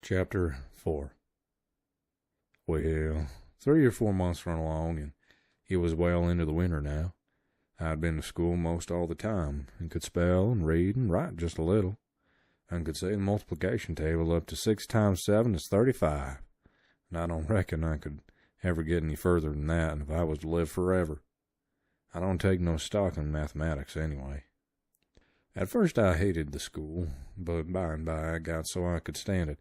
Chapter 4. Well, 3 or 4 months run along, and it was well into the winter now. I'd been to school most all the time, and could spell and read and write just a little, and could say the multiplication table up to 6 times 7 is 35. And I don't reckon I could ever get any further than that if I was to live forever. I don't take no stock in mathematics anyway. At first I hated the school, but by and by I got so I could stand it.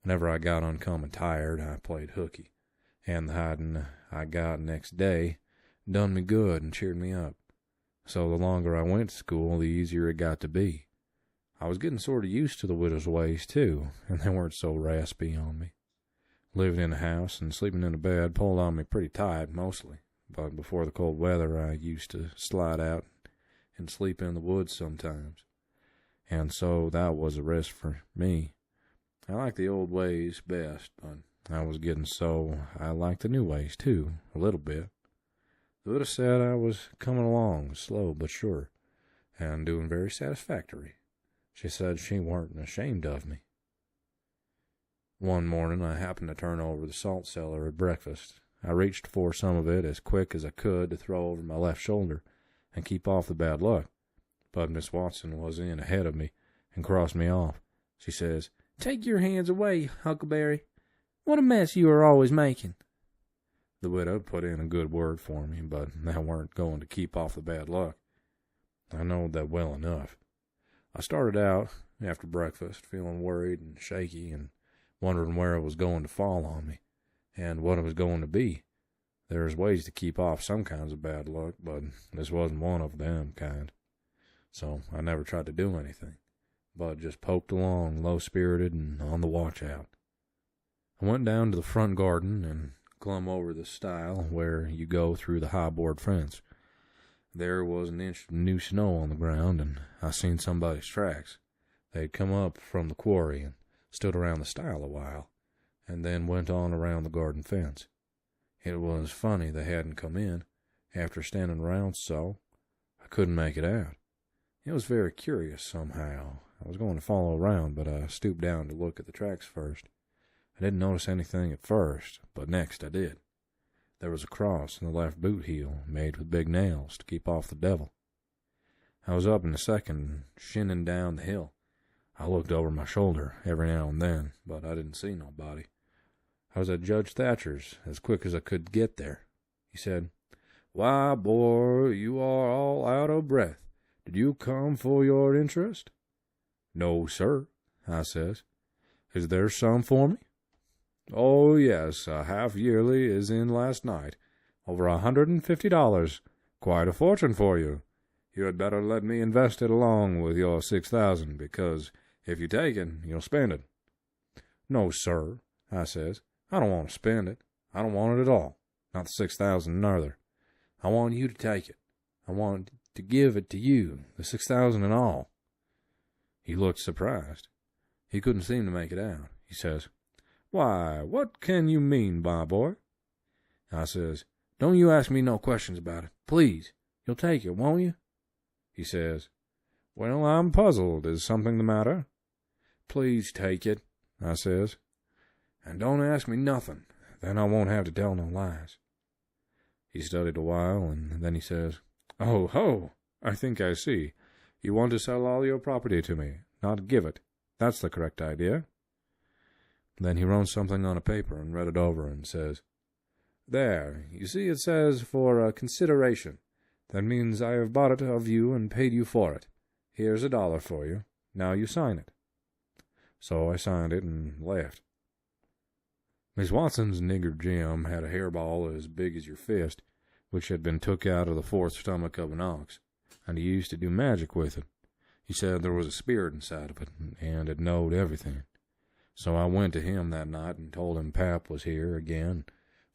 Whenever I got uncommon tired, I played hooky, and the hiding I got next day done me good and cheered me up. So the longer I went to school, the easier it got to be. I was getting sort of used to the widow's ways, too, and they weren't so raspy on me. Living in a house and sleeping in a bed pulled on me pretty tight, mostly, but before the cold weather I used to slide out and sleep in the woods sometimes, and so that was a rest for me. I liked the old ways best, but I was getting so I liked the new ways, too, a little bit. The widow said I was coming along, slow but sure, and doing very satisfactory. She said she weren't ashamed of me. One morning I happened to turn over the salt cellar at breakfast. I reached for some of it as quick as I could to throw over my left shoulder and keep off the bad luck, but Miss Watson was in ahead of me and crossed me off. She says, "Take your hands away, Huckleberry. What a mess you are always making." The widow put in a good word for me, but that weren't going to keep off the bad luck. I knowed that well enough. I started out, after breakfast, feeling worried and shaky and wondering where it was going to fall on me and what it was going to be. There's ways to keep off some kinds of bad luck, but this wasn't one of them kind. So I never tried to do anything, but just poked along, low-spirited and on the watch-out. I went down to the front garden and clumb over the stile where you go through the high board fence. There was an inch of new snow on the ground, and I seen somebody's tracks. They'd come up from the quarry and stood around the stile a while, and then went on around the garden fence. It was funny they hadn't come in. After standing around so, I couldn't make it out. It was very curious somehow. I was going to follow around, but I stooped down to look at the tracks first. I didn't notice anything at first, but next I did. There was a cross in the left boot heel, made with big nails to keep off the devil. I was up in a second, shinning down the hill. I looked over my shoulder every now and then, but I didn't see nobody. I was at Judge Thatcher's as quick as I could get there. He said, "Why, boy, you are all out of breath. Did you come for your interest?" "No, sir," I says. "Is there some for me?" "Oh, yes, a half-yearly is in last night. Over $150. Quite a fortune for you. You had better let me invest it along with your 6,000, because if you take it, you'll spend it." "No, sir," I says. "I don't want to spend it. I don't want it at all. Not the 6,000 neither. I want you to take it. I want to give it to you, the 6,000 and all." He looked surprised. He couldn't seem to make it out. He says, "Why, what can you mean, my boy?" I says, "Don't you ask me no questions about it. Please, you'll take it, won't you?" He says, "Well, I'm puzzled. Is something the matter?" "Please take it," I says. "And don't ask me nothing. Then I won't have to tell no lies." He studied a while, and then he says, "Oh, ho, I think I see. You want to sell all your property to me, not give it. That's the correct idea." Then he wrote something on a paper and read it over and says, "There, you see it says for a consideration. That means I have bought it of you and paid you for it. Here's $1 for you. Now you sign it." So I signed it and left. Miss Watson's nigger Jim had a hairball as big as your fist, which had been took out of the fourth stomach of an ox, and he used to do magic with it. He said there was a spirit inside of it, and it knowed everything. So I went to him that night and told him Pap was here again,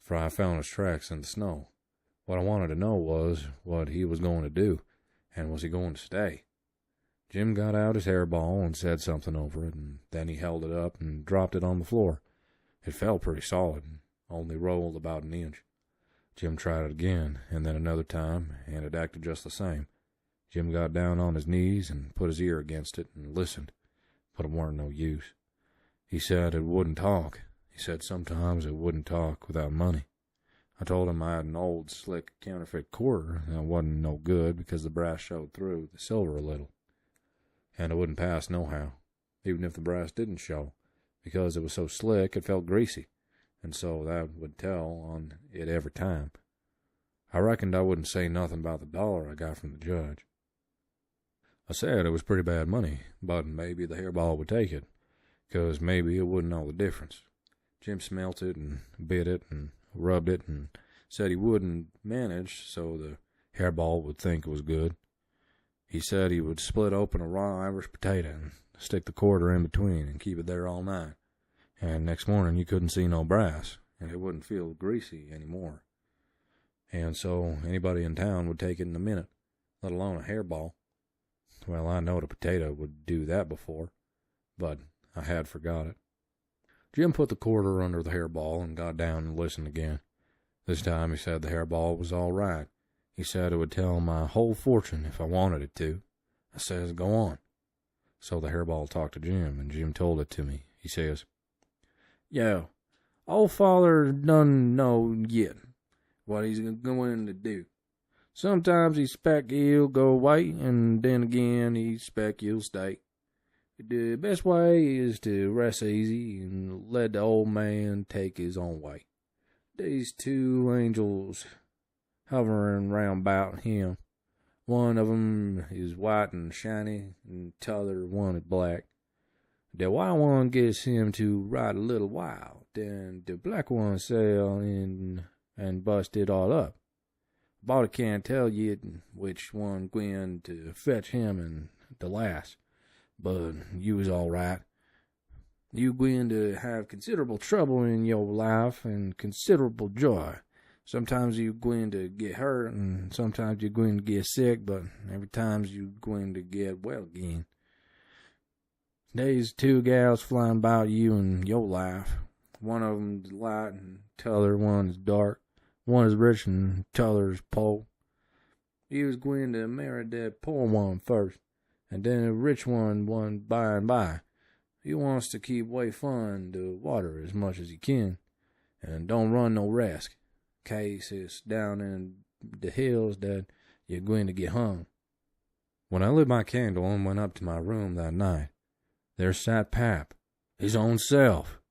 for I found his tracks in the snow. What I wanted to know was what he was going to do, and was he going to stay. Jim got out his hairball and said something over it, and then he held it up and dropped it on the floor. It fell pretty solid, and only rolled about an inch. Jim tried it again, and then another time, and it acted just the same. Jim got down on his knees and put his ear against it and listened, but it weren't no use. He said it wouldn't talk. He said sometimes it wouldn't talk without money. I told him I had an old, slick counterfeit quarter that wasn't no good because the brass showed through the silver a little. And it wouldn't pass nohow, even if the brass didn't show, because it was so slick it felt greasy, and so that would tell on it every time. I reckoned I wouldn't say nothing about the dollar I got from the judge. I said it was pretty bad money, but maybe the hairball would take it, 'cause maybe it wouldn't know the difference. Jim smelt it and bit it and rubbed it and said he wouldn't manage so the hairball would think it was good. He said he would split open a raw Irish potato and stick the quarter in between and keep it there all night. And next morning you couldn't see no brass, and it wouldn't feel greasy anymore. And so anybody in town would take it in a minute, let alone a hairball. Well, I knowed a potato would do that before, but I had forgot it. Jim put the quarter under the hairball and got down and listened again. This time he said the hairball was all right. He said it would tell my whole fortune if I wanted it to. I says, go on. So the hairball talked to Jim, and Jim told it to me. He says, Yo, old father done know yet what he's going to do. Sometimes he expect he'll go away, and then again he expect he'll stay. The best way is to rest easy and let the old man take his own way. These two angels hovering round about him. One of 'em is white and shiny, and t'other one is black. The white one gets him to ride a little while, then the black one sail in and bust it all up. Body can't tell yet which one gwine to fetch him in the last, but you was all right. You gwine to have considerable trouble in your life and considerable joy. Sometimes you going to get hurt, and sometimes you're going to get sick, but every time you going to get well again. There's two gals flying about you in your life. One of 'em's light, and t'other one is dark. One is rich, and t'other is poor. You was going to marry that poor one first, and then the rich one by and by. He wants to keep away from the water as much as he can, and don't run no risk. Case it's down in the hills that you're going to get hung. When I lit my candle and went up to my room that night, there sat Pap, his own self,